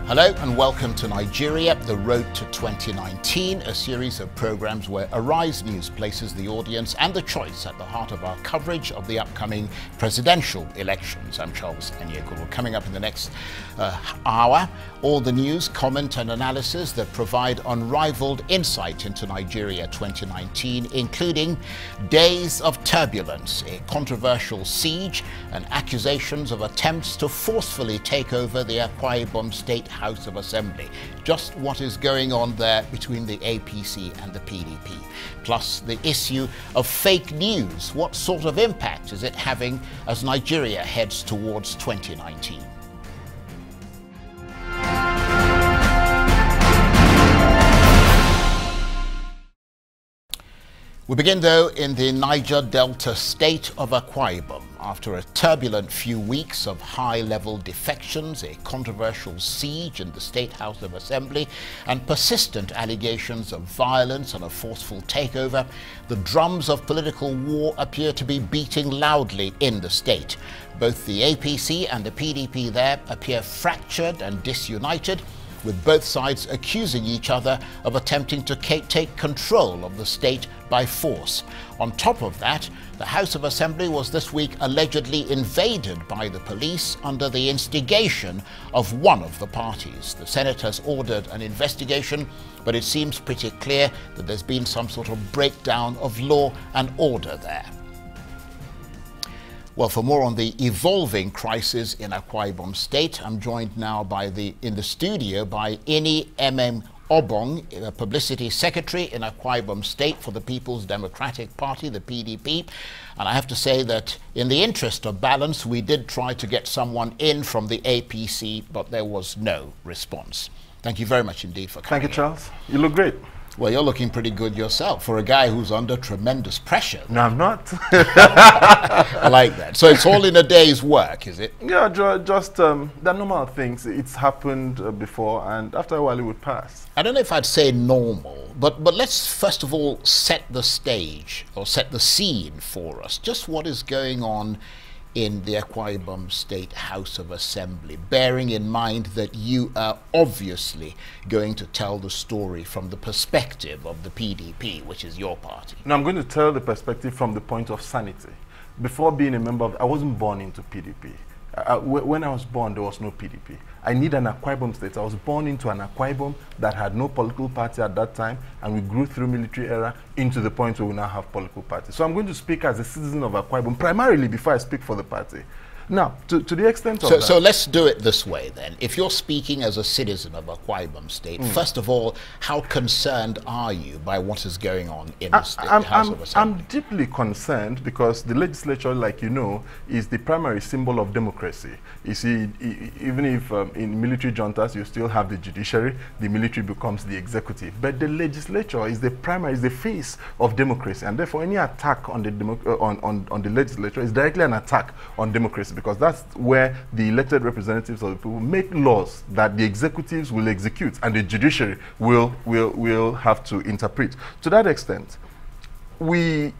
Hello and welcome to Nigeria, the Road to 2019, a series of programs where Arise News places the audience and the choice at the heart of our coverage of the upcoming presidential elections. I'm Charles Anyekuru. Coming up in the next hour, all the news, comment and analysis that provide unrivaled insight into Nigeria 2019, including days of turbulence, a controversial siege, and accusations of attempts to forcefully take over the Akwa Ibom State House of Assembly. Just what is going on there between the APC and the PDP. Plus the issue of fake news. What sort of impact is it having as Nigeria heads towards 2019? We begin, though, in the Niger Delta state of Akwa Ibom. After a turbulent few weeks of high-level defections, a controversial siege in the State House of Assembly, and persistent allegations of violence and a forceful takeover, the drums of political war appear to be beating loudly in the state. Both the APC and the PDP there appear fractured and disunited, with both sides accusing each other of attempting to take control of the state by force. On top of that, the House of Assembly was this week allegedly invaded by the police under the instigation of one of the parties. The Senate has ordered an investigation, but it seems pretty clear that there's been some sort of breakdown of law and order there. Well, for more on the evolving crisis in Akwa Ibom State, I'm joined now in the studio by Emem-Obong, a publicity secretary in Akwa Ibom State for the People's Democratic Party, the PDP. And I have to say that in the interest of balance, we did try to get someone in from the APC, but there was no response. Thank you very much indeed for coming. Thank you, Charles. You look great. Well, you're looking pretty good yourself for a guy who's under tremendous pressure. No, I'm not. I like that. So it's all in a day's work, is it? Yeah, just the normal things. It's happened before, and after a while it would pass. I don't know if I'd say normal, but let's first of all set the stage or set the scene for us. Just what is going on in the Akwa Ibom State House of Assembly, bearing in mind that you are obviously going to tell the story from the perspective of the PDP, which is your party. No, I'm going to tell the perspective from the point of sanity. Before being a member of, I wasn't born into PDP. When I was born, there was no PDP. I need an Akwa Ibom state. I was born into an Akwa Ibom that had no political party at that time, and we grew through military era into the point where we now have political parties. So I'm going to speak as a citizen of Akwa Ibom, primarily before I speak for the party. Now, to the extent of that... So let's do it this way then. If you're speaking as a citizen of Akwa Ibom State, first of all, how concerned are you by what is going on in the House of Assembly? I'm deeply concerned because the legislature, like you know, is the primary symbol of democracy. You see, even if in military juntas you still have the judiciary, the military becomes the executive. But the legislature is the primary, is the face of democracy, and therefore any attack on the on the legislature is directly an attack on democracy, because that's where the elected representatives of the people make laws that the executives will execute and the judiciary will have to interpret. To that extent, the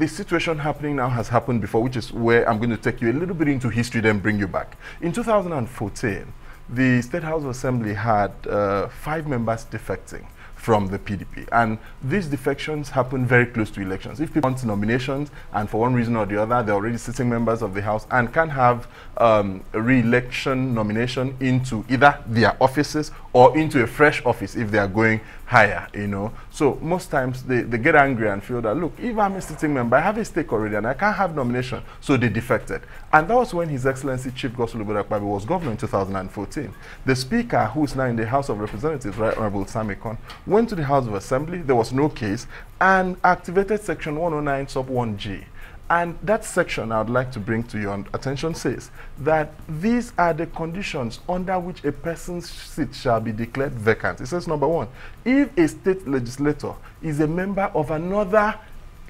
situation happening now has happened before, which is where I'm going to take you a little bit into history, then bring you back. In 2014, the State House of Assembly had 5 members defecting from the PDP, and these defections happen very close to elections. If people want nominations and for one reason or the other they're already sitting members of the House and can have a re-election nomination into either their offices or into a fresh office if they are going higher, you know. So most times they get angry and feel that, look, if I'm a sitting member, I have a stake already and I can't have nomination, so they defected. And that was when His Excellency Chief Godswill Akpabio was governor in 2014. The Speaker, who is now in the House of Representatives, Right Honorable Sam Ekon, went to the House of Assembly, there was no case, and activated Section 109 sub 1G. And that section I would like to bring to your attention says that these are the conditions under which a person's seat shall be declared vacant. It says, number 1, if a state legislator is a member of another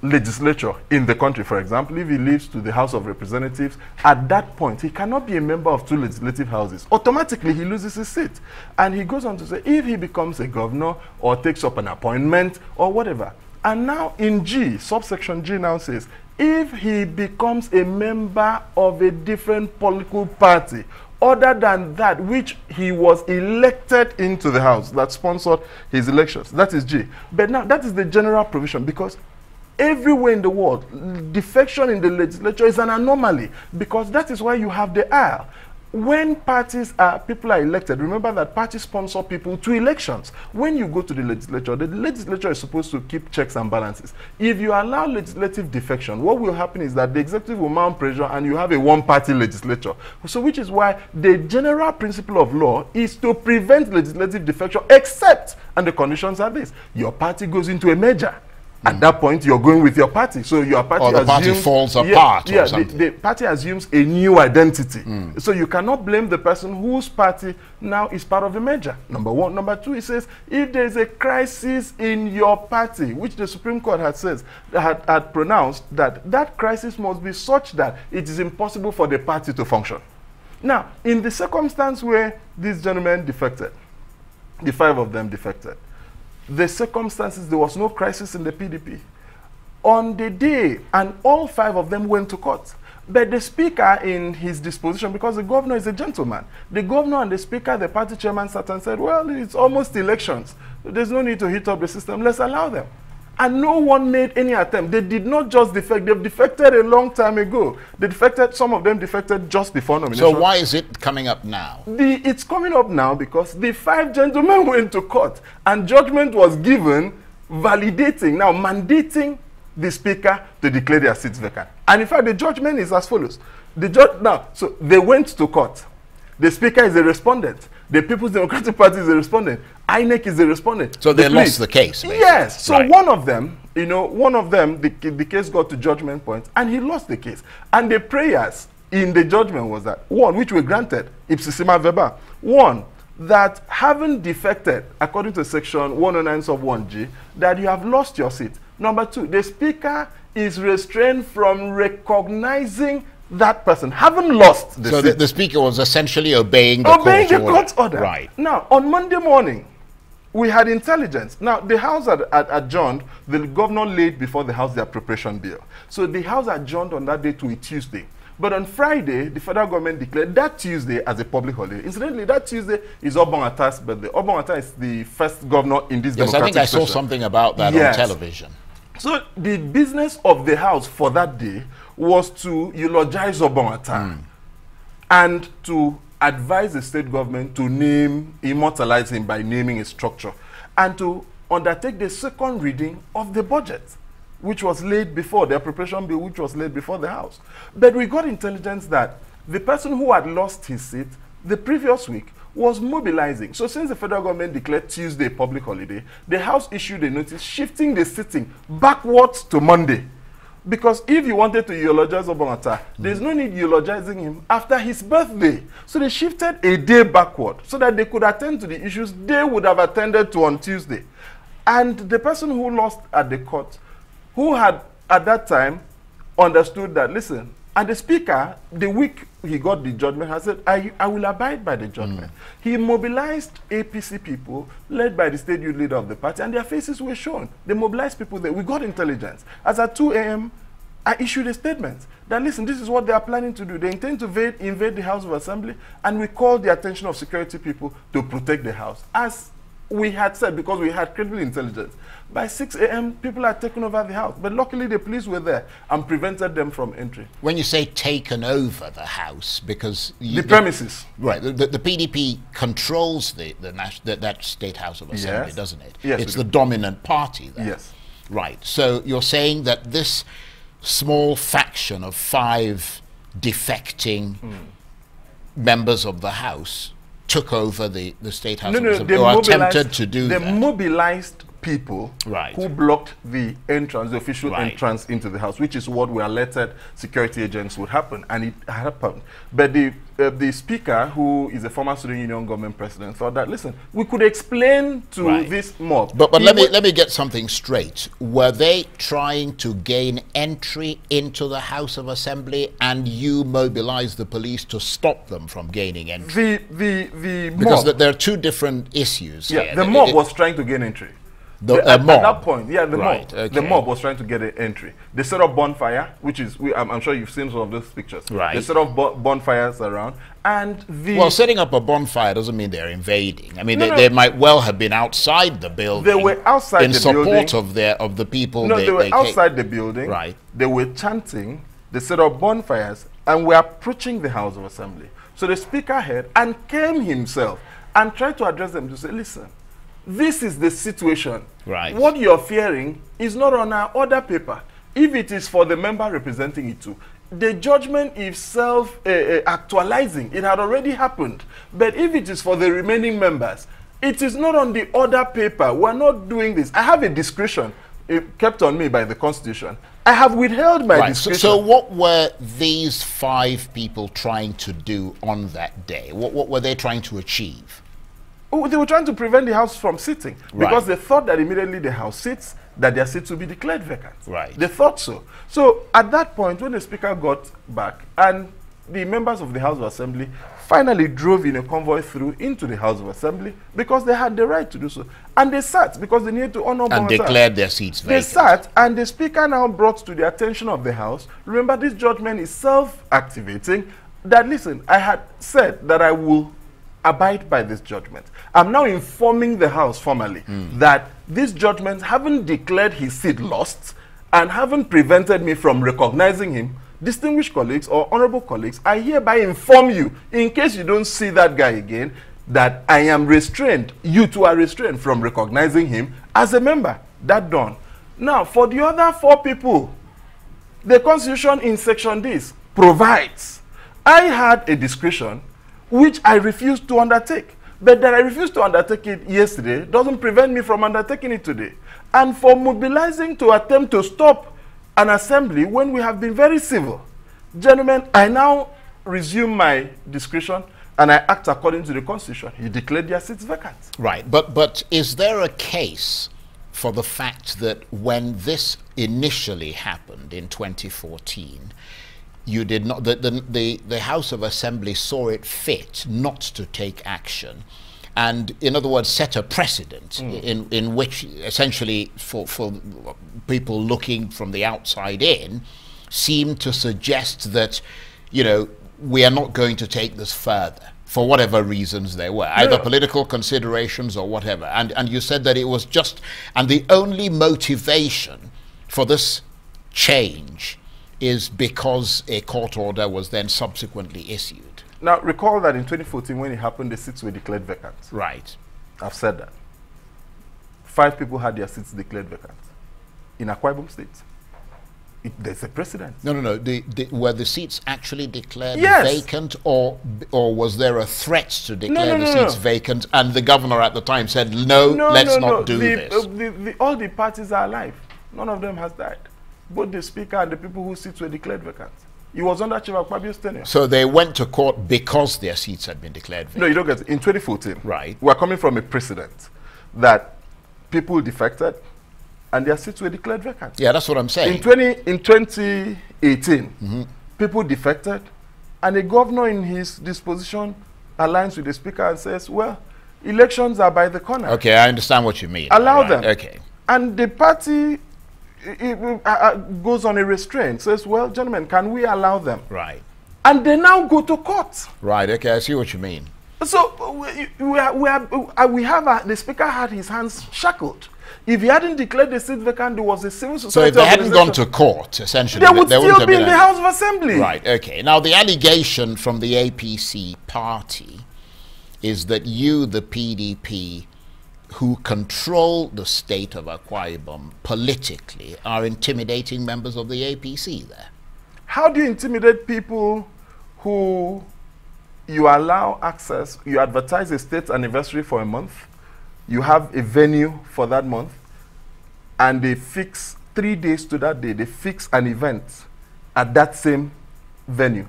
legislature in the country, for example, if he leaves to the House of Representatives, at that point, he cannot be a member of 2 legislative houses. Automatically, he loses his seat. And he goes on to say, if he becomes a governor or takes up an appointment or whatever. And now in G, subsection G now says, if he becomes a member of a different political party other than that which he was elected into the House, that sponsored his elections. That is G. But now, that is the general provision, because everywhere in the world, defection in the legislature is an anomaly, because that is why you have the aisle. When people are elected, remember that parties sponsor people to elections. When you go to the legislature is supposed to keep checks and balances. If you allow legislative defection, what will happen is that the executive will mount pressure and you have a one-party legislature. So which is why the general principle of law is to prevent legislative defection, except, and the conditions are this: your party goes into a merger. At that point, you're going with your party. So your party, or the party falls apart. Yeah, the party assumes a new identity. So you cannot blame the person whose party now is part of the merger. Number one. Number two, it says, if there is a crisis in your party, which the Supreme Court had pronounced that crisis must be such that it is impossible for the party to function. Now, in the circumstance where these gentlemen defected, the 5 of them defected, the circumstances, there was no crisis in the PDP. On the day, and all 5 of them went to court. But the speaker, in his disposition, because the governor is a gentleman, the governor and the speaker, the party chairman, sat and said, well, it's almost elections. There's no need to hit up the system. Let's allow them. And no one made any attempt. They did not just defect. They've defected a long time ago. They defected, some of them defected just before nomination. So why is it coming up now? It's coming up now because the 5 gentlemen went to court and judgment was given validating, now mandating the speaker to declare their seats vacant. And in fact, the judgment is as follows. So they went to court. The speaker is a respondent. The People's Democratic Party is a respondent. INEC is a respondent. So they lost the case, basically. Yes. So right. one of them, the case got to judgment point, and he lost the case. And the prayers in the judgment was that, one, which were granted, ipsissima verba, one, that having defected, according to section 109 sub 1G, that you have lost your seat. Number two, the speaker is restrained from recognizing that person, having lost the seat. So the speaker was essentially obeying the court order. Right. Now, on Monday morning, we had intelligence. Now, the House had adjourned. The governor laid before the House the appropriation bill. So the House adjourned on that day to a Tuesday. But on Friday, the federal government declared that Tuesday as a public holiday. Incidentally, that Tuesday is Obong Atta's birthday. Obong Atta is the first governor in this democratic I think I saw something about that on television. So the business of the House for that day was to eulogize Obong Atta and to advise the state government to immortalize him by naming a structure, and to undertake the second reading of the budget, which was laid before, the appropriation bill, which was laid before the House. But we got intelligence that the person who had lost his seat the previous week was mobilizing. So since the federal government declared Tuesday public holiday, the House issued a notice shifting the sitting backwards to Monday. Because if you wanted to eulogize Obong Atta, there's no need eulogizing him after his birthday. So they shifted a day backward so that they could attend to the issues they would have attended to on Tuesday. And the person who lost at the court, who had at that time understood that, listen, and the speaker, the week he got the judgment, has said, I will abide by the judgment. He mobilized APC people, led by the state youth leader of the party, and their faces were shown. They mobilized people there. We got intelligence. As at 2 a.m., I issued a statement that, listen, this is what they are planning to do. They intend to invade the House of Assembly, and we called the attention of security people to protect the House. As we had said, because we had credible intelligence, by 6 a.m., people had taken over the House. But luckily, the police were there and prevented them from entry. When you say taken over the House, because... The premises. Right. The PDP controls that State House of Assembly, doesn't it? Yes. It's the dominant party there. Yes. Right. So you're saying that this small faction of 5 defecting members of the House took over the State House of Assembly, or attempted to do that. They mobilized people who blocked the entrance, the official entrance into the House, which is what we alerted security agents would happen, and it happened. But the speaker, who is a former student union government president, thought that, listen, we could explain to this mob. But let me get something straight. Were they trying to gain entry into the House of Assembly, and you mobilized the police to stop them from gaining entry? The because mob, there are 2 different issues here. The mob was trying to gain entry. At mob. that point, yeah, the Right, mob. okay. The mob was trying to get an entry. They set up bonfire, which is, I'm sure you've seen some of those pictures. Right. They set up bonfires around, and Well, setting up a bonfire doesn't mean they're invading. I mean, No, no. they might well have been outside the building. They were outside in the support building. of the people. No, they were came. outside the building. Right. They were chanting. They set up bonfires, and were approaching the House of Assembly. So the Speaker heard and came himself and tried to address them to say, listen, this is the situation. Right. What you're fearing is not on our order paper. If it is for the member representing it too, the judgment is self-actualizing. It had already happened. But if it is for the remaining members, it is not on the order paper. We're not doing this. I have a discretion kept on me by the Constitution. I have withheld my discretion. So what were these 5 people trying to do on that day? What were they trying to achieve? Oh, they were trying to prevent the House from sitting because Right. they thought that immediately the House sits, that their seats will be declared vacant. Right. They thought so. So at that point, when the Speaker got back and the members of the House of Assembly finally drove in a convoy through into the House of Assembly because they had the right to do so. And they sat because they needed to honor And declared their seats They vacant. sat, and the Speaker now brought to the attention of the House, remember, this judgment is self-activating, that, listen, I had said that I will abide by this judgment. I'm now informing the House formally that these judgments haven't declared his seat lost and haven't prevented me from recognizing him. Distinguished colleagues or honorable colleagues, I hereby inform you, in case you don't see that guy again, that I am restrained, you two are restrained from recognizing him as a member. That done. Now, for the other 4 people, the Constitution in Section D provides. I had a discretion which I refused to undertake. But that I refused to undertake it yesterday doesn't prevent me from undertaking it today. And for mobilizing to attempt to stop an assembly when we have been very civil. Gentlemen, I now resume my discretion and I act according to the Constitution. You declared their seats vacant. Right, but is there a case for the fact that when this initially happened in 2014, you did not, the House of Assembly saw it fit not to take action, and in other words set a precedent in which essentially for people looking from the outside in seemed to suggest that, you know, we are not going to take this further for whatever reasons they were, either political considerations or whatever. And you said that it was just, and the only motivation for this change is because a court order was then subsequently issued. Now, recall that in 2014, when it happened, the seats were declared vacant. Right. I've said that. 5 people had their seats declared vacant in Akwa Ibom State. There's a precedent. No. Were the seats actually declared Yes. vacant, or was there a threat to declare the seats vacant, and the governor at the time said, no, let's not do this? All the parties are alive. None of them has died. Both the Speaker and the people whose seats were declared vacant. He was under Chief Akpabio's tenure. So they went to court because their seats had been declared vacant? No, you don't get it. In 2014, Right. we're coming from a precedent that people defected and their seats were declared vacant. Yeah, that's what I'm saying. In 2018, people defected, and a governor in his disposition aligns with the Speaker and says, well, elections are by the corner. Okay, I understand what you mean. Allow Right, them. Okay. And the party goes on a restraint, says, well, gentlemen, can we allow them? Right. And they now go to court. Right, okay, I see what you mean. So the Speaker had his hands shackled. If he hadn't declared the seat vacant, there was a civil society. So if they hadn't gone to court, essentially, they would wouldn't still have be been in the House of Assembly. Right, okay. Now, the allegation from the APC party is that you, the PDP, who control the state of Akwa Ibom politically, are intimidating members of the APC there. How do you intimidate people who you allow access, you advertise a state anniversary for a month, you have a venue for that month, and they fix 3 days to that day, they fix an event at that same venue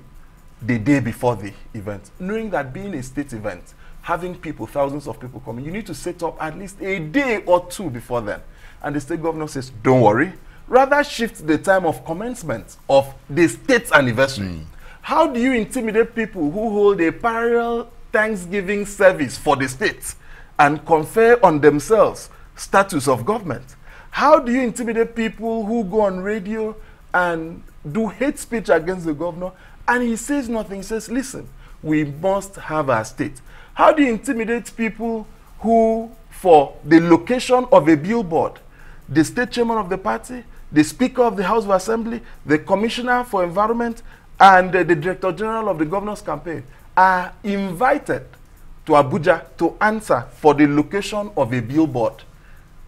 the day before the event, knowing that being a state event, having people, thousands of people coming, you need to set up at least a day or 2 before then. And the state governor says, don't worry, rather shift the time of commencement of the state's anniversary. How do you intimidate people who hold a parallel Thanksgiving service for the state and confer on themselves status of government. How do you intimidate people who go on radio and do hate speech against the governor, and he says nothing? He says, listen, we must have our state. How do you intimidate people who, for the location of a billboard, the state chairman of the party, the Speaker of the House of Assembly, the Commissioner for Environment, and the Director General of the governor's campaign are invited to Abuja to answer for the location of a billboard,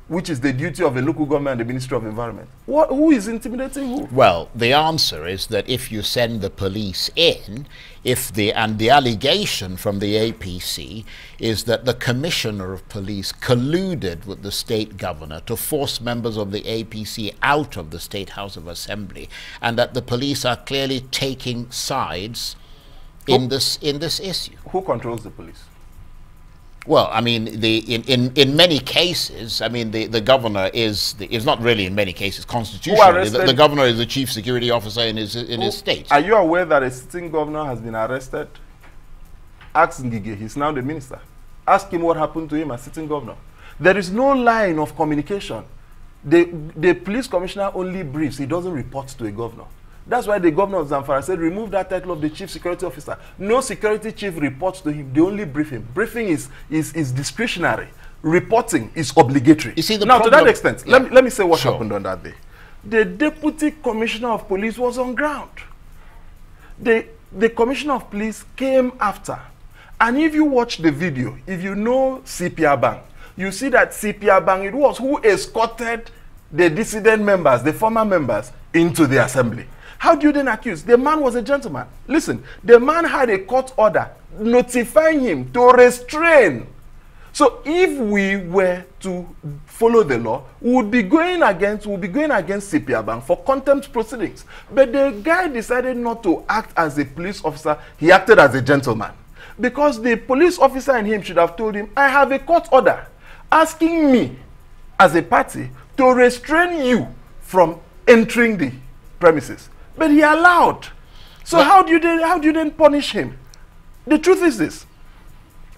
which is the duty of a local government and the Ministry of Environment? Who is intimidating who? Well, the answer is that if you send the police in, and the allegation from the APC is that the Commissioner of Police colluded with the state governor to force members of the APC out of the State House of Assembly, and that the police are clearly taking sides in this issue. Who controls the police? Well, I mean, in many cases, I mean, the governor is not really in many cases constitutionally. The governor is the chief security officer in his state. Are you aware that a sitting governor has been arrested? Ask Ngige, he's now the minister. Ask him what happened to him as sitting governor. There is no line of communication. The police commissioner only briefs, he doesn't report to a governor. That's why the governor of Zamfara said, remove that title of the chief security officer. No security chief reports to him. They only brief him. Briefing is discretionary. Reporting is obligatory. You see, now, to that extent, yeah. let me say what happened on that day. The deputy commissioner of police was on ground. The commissioner of police came after. And if you watch the video, if you know CP Abang, you see that CP Abang, it was who escorted the dissident members, the former members, into the assembly. How do you then accuse? The man was a gentleman. Listen, the man had a court order notifying him to restrain. So if we were to follow the law, we would be going against CP Abang for contempt proceedings. But the guy decided not to act as a police officer. He acted as a gentleman. Because the police officer in him should have told him, I have a court order asking me as a party to restrain you from entering the premises. But he allowed. So how do you then punish him? The truth is this.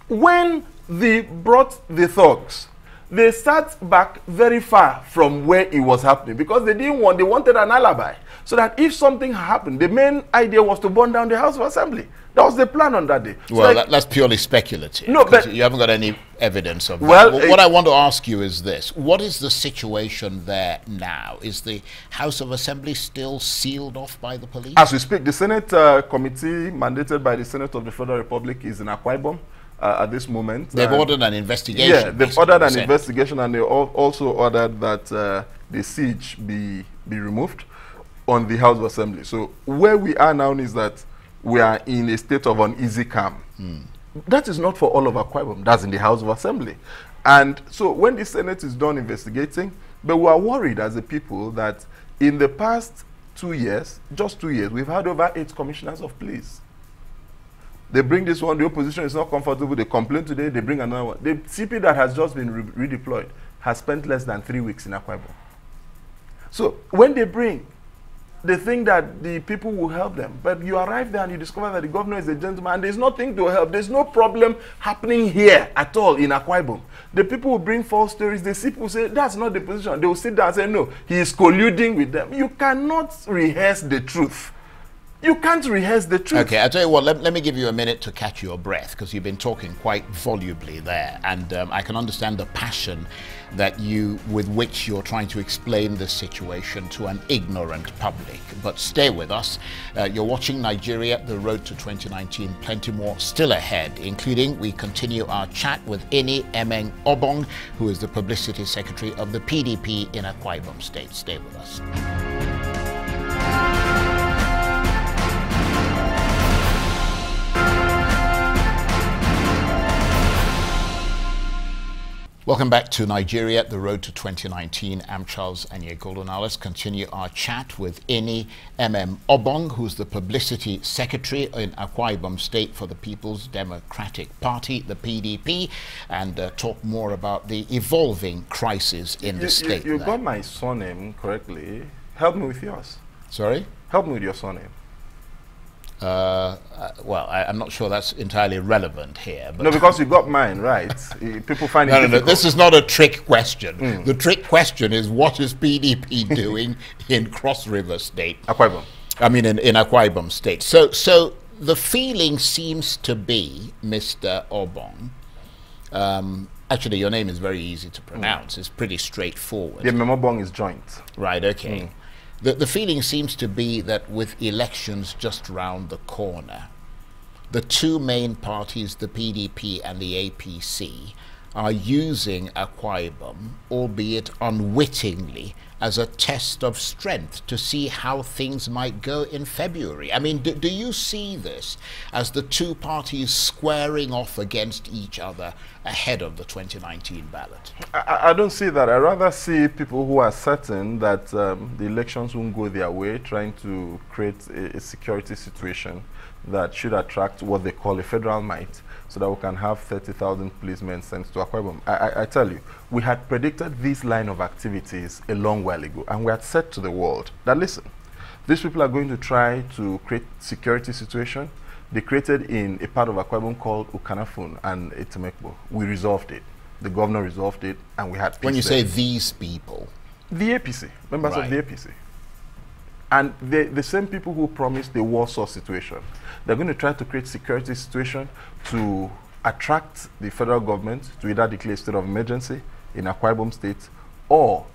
When they brought the thugs, they sat back very far from where it was happening because they wanted an alibi. So that if something happened, the main idea was to burn down the House of Assembly. That was the plan on that day. So well, that's purely speculative. No, but you haven't got any evidence of that. What I want to ask you is this. What is the situation there now? Is the House of Assembly still sealed off by the police? As we speak, the Senate committee mandated by the Senate of the Federal Republic is in Akwa Ibom at this moment. They've ordered an investigation. Yeah, they've ordered an investigation, and they also ordered that the siege be removed on the House of Assembly. So where we are now is that we are in a state of uneasy calm. That is not for all of Akwa Ibom. That's in the House of Assembly. And so when the Senate is done investigating, but we are worried as a people that in the past 2 years, just 2 years, we've had over 8 commissioners of police. They bring this one, the opposition is not comfortable, they complain today, they bring another one. The CP that has just been redeployed has spent less than 3 weeks in Akwa Ibom. So when they bring, they think that the people will help them. But you arrive there and you discover that the governor is a gentleman and there's nothing to help. There's no problem happening here at all in Akwa Ibom. The people will bring false stories. The people will say, that's not the position. They will sit down and say, no, he is colluding with them. You cannot rehearse the truth. You can't rehearse the truth. Okay, I'll tell you what, let me give you a minute to catch your breath, because you've been talking quite volubly there, and I can understand the passion with which you're trying to explain this situation to an ignorant public. But stay with us. You're watching Nigeria, the road to 2019. Plenty more still ahead, including we continue our chat with Emem-Obong, who is the publicity secretary of the PDP in Akwa Ibom State. Stay with us. Welcome back to Nigeria, the road to 2019. I'm Charles Anyegolo. Now let's continue our chat with Emem-Obong, who's the publicity secretary in Akwa Ibom State for the People's Democratic Party, the PDP, and talk more about the evolving crisis in the state. You got my surname correctly. Help me with yours. Sorry? Help me with your surname. Well, I'm not sure that's entirely relevant here. But no, because you got mine, right? People find it no, difficult. this is not a trick question. The trick question is, what is PDP doing in Cross River State? Akwa Ibom. I mean, in Akwa Ibom State. So the feeling seems to be, Mr. Obong, actually, your name is very easy to pronounce. It's pretty straightforward. The Emem-Obong is joint. Right, okay. The feeling seems to be that with elections just round the corner, the two main parties, the PDP and the APC, are using Akwa Ibom, albeit unwittingly, as a test of strength to see how things might go in February. I mean, do you see this as the two parties squaring off against each other ahead of the 2019 ballot? I don't see that. I rather see people who are certain that the elections won't go their way, trying to create a security situation that should attract what they call a federal might, so that we can have 30,000 policemen sent to Akwa Ibom. I tell you, we had predicted this line of activities a long while ago, and we had said to the world that, listen, these people are going to try to create security situation. They created in a part of Akwa Ibom called Ukanafun and Emem-Obong. We resolved it. The governor resolved it, and we had peace. When you there. say these people? The APC, members Right. of the APC. And the same people who promised the Warsaw situation, they're going to try to create security situation to attract the federal government to either declare a state of emergency in Akwa Ibom State, or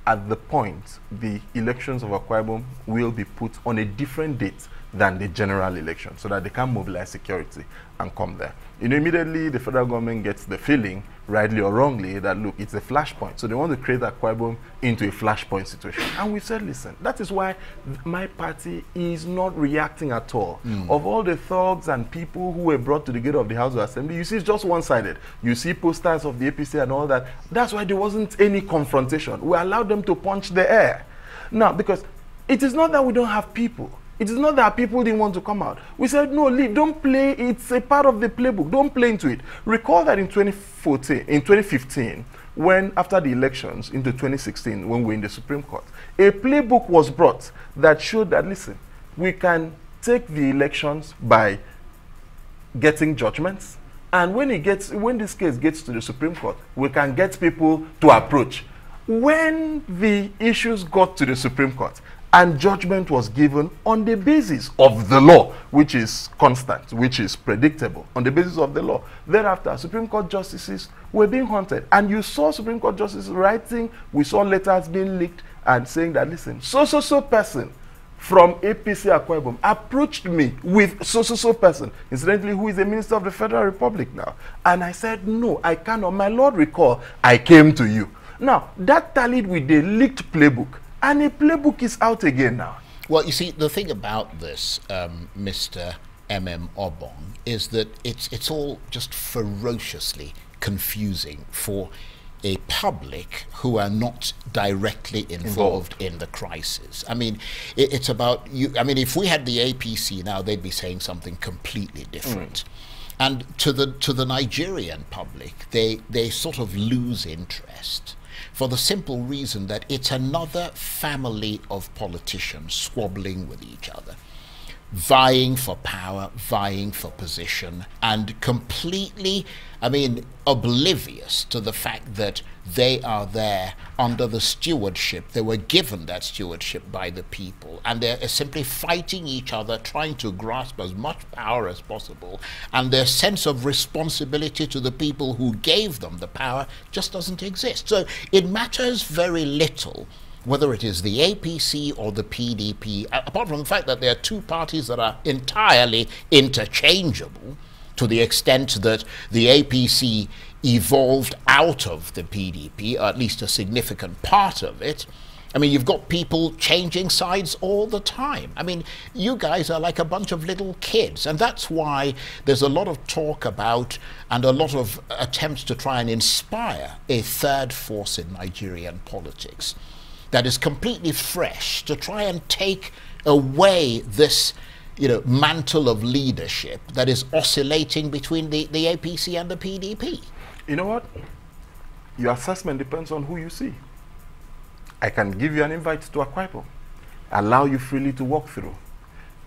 at the point the elections of Akwa Ibom will be put on a different date than the general election, so that they can mobilize security and come there. You know, immediately the federal government gets the feeling, rightly or wrongly, that look, it's a flashpoint. So they want to create Akwa Ibom into a flashpoint situation. And we said, listen, that is why my party is not reacting at all. Of all the thugs and people who were brought to the gate of the House of Assembly, you see it's just one-sided. You see posters of the APC and all that. That's why there wasn't any confrontation. We allowed them to punch the air. Now, because it is not that we don't have people. It is not that people didn't want to come out. We said, no, leave, don't play. It's a part of the playbook. Don't play into it. Recall that in 2015, when after the elections into 2016, when we were in the Supreme Court, a playbook was brought that showed that, listen, we can take the elections by getting judgments. And when this case gets to the Supreme Court, we can get people to approach. When the issues got to the Supreme Court, and judgment was given on the basis of the law, which is constant, which is predictable, on the basis of the law. Thereafter, Supreme Court justices were being haunted. And you saw Supreme Court justices writing, we saw letters being leaked and saying that, listen, so person from APC Akwa Ibom approached me with so person, incidentally, who is the Minister of the Federal Republic now. And I said, no, I cannot. My Lord, recall, I came to you. Now, that tallied with the leaked playbook. And a playbook is out again now. Well, you see, the thing about this, Mr. Emem-Obong, is that it's all just ferociously confusing for a public who are not directly involved in the crisis. I mean, it's about you. I mean, if we had the APC now, they'd be saying something completely different. And to the Nigerian public, they sort of lose interest, for the simple reason that it's another family of politicians squabbling with each other, vying for power, vying for position, and completely, I mean, oblivious to the fact that they are there under the stewardship. They were given that stewardship by the people, and they're simply fighting each other, trying to grasp as much power as possible, and their sense of responsibility to the people who gave them the power just doesn't exist. So it matters very little whether it is the APC or the PDP, apart from the fact that there are two parties that are entirely interchangeable, to the extent that the APC evolved out of the PDP, or at least a significant part of it. I mean, you've got people changing sides all the time. I mean, you guys are like a bunch of little kids, and that's why there's a lot of talk about and a lot of attempts to try and inspire a third force in Nigerian politics that is completely fresh, to try and take away this, you know, mantle of leadership that is oscillating between the APC and the PDP. You know what? Your assessment depends on who you see. I can give you an invite to Akwa Ibom, allow you freely to walk through.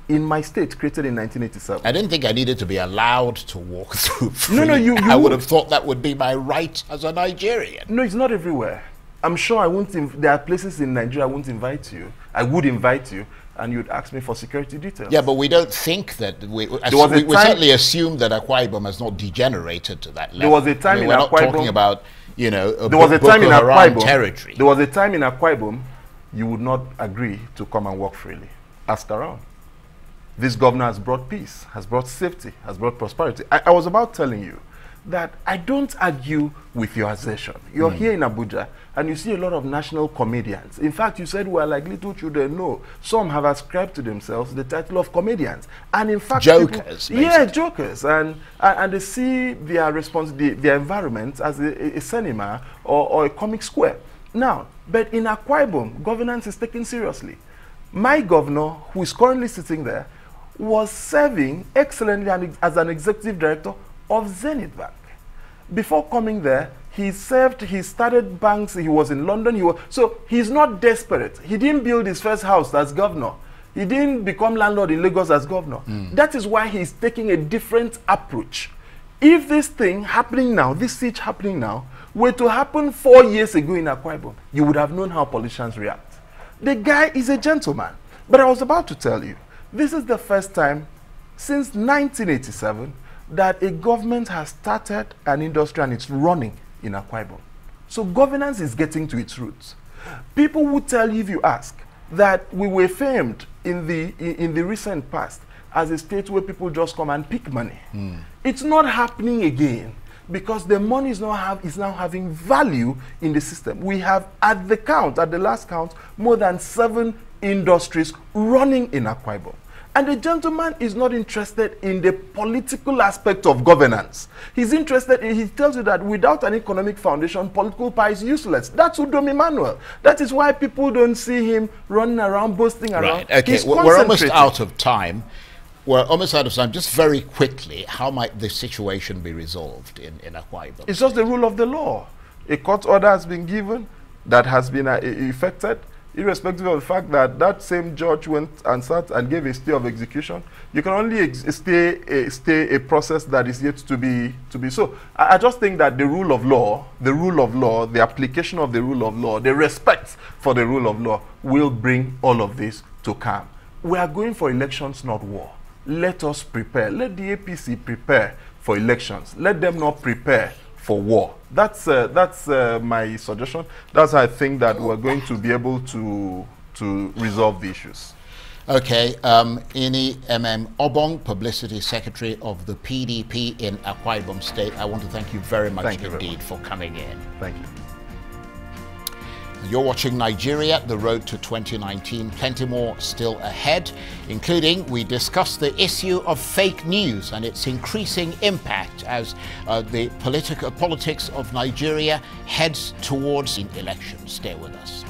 in my state created in 1987. I didn't think I needed to be allowed to walk through No, no, freely. I would have thought that would be my right as a Nigerian. No, it's not everywhere. I'm sure I won't. There are places in Nigeria I won't invite you. I would invite you, and you'd ask me for security details. Yeah, but we don't think that we certainly assume that Akwa Ibom has not degenerated to that level. There was a time in we're not talking about, you know, there was a time in Akwa Ibom territory. There was a time in Akwa Ibom you would not agree to come and walk freely. Ask around. This governor has brought peace, has brought safety, has brought prosperity. I was about telling you that I don't argue with your assertion. You're here in Abuja and you see a lot of national comedians. In fact, you said we're like little children. No, some have ascribed to themselves the title of comedians. And in fact, jokers. People, yeah, jokers. And they see their their environment as a cinema or a comic square. Now, but in Akwa Ibom, governance is taken seriously. My governor, who is currently sitting there, was serving excellently as an executive director of Zenith Bank. Before coming there, he started banks, he was in London, so he's not desperate. He didn't build his first house as governor. He didn't become landlord in Lagos as governor. That is why he's taking a different approach. If this thing happening now, this siege happening now, were to happen 4 years ago in Akwa Ibom, you would have known how politicians react. The guy is a gentleman. But I was about to tell you, this is the first time since 1987 that a government has started an industry and it's running in Akwa Ibom. So governance is getting to its roots. People would tell you, if you ask, that we were famed in the recent past as a state where people just come and pick money. It's not happening again because the money is now having value in the system. We have, at the last count, more than 7 industries running in Akwa Ibom. And the gentleman is not interested in the political aspect of governance. He's interested in, he tells you that without an economic foundation, political power is useless. That's Udom Emmanuel. That is why people don't see him running around, boasting around. Right, okay, we're almost out of time. We're almost out of time. Just very quickly, how might this situation be resolved in Akwa Ibom? It's just the rule of the law. A court order has been given that has been effected, irrespective of the fact that that same judge went and sat and gave a stay of execution. You can only stay a process that is yet to be so. I just think that the rule of law, the application of the rule of law, the respect for the rule of law will bring all of this to calm. We are going for elections, not war. Let us prepare. Let the APC prepare for elections. Let them not prepare for war. That's my suggestion. That's how I think that we're going to be able to resolve the issues. Okay, Emem-Obong, Publicity Secretary of the PDP in Akwa Ibom State, I want to thank you very much indeed for coming in. Thank you. You're watching Nigeria, the road to 2019. Plenty more still ahead, including we discuss the issue of fake news and its increasing impact as the politics of Nigeria heads towards an election. Stay with us.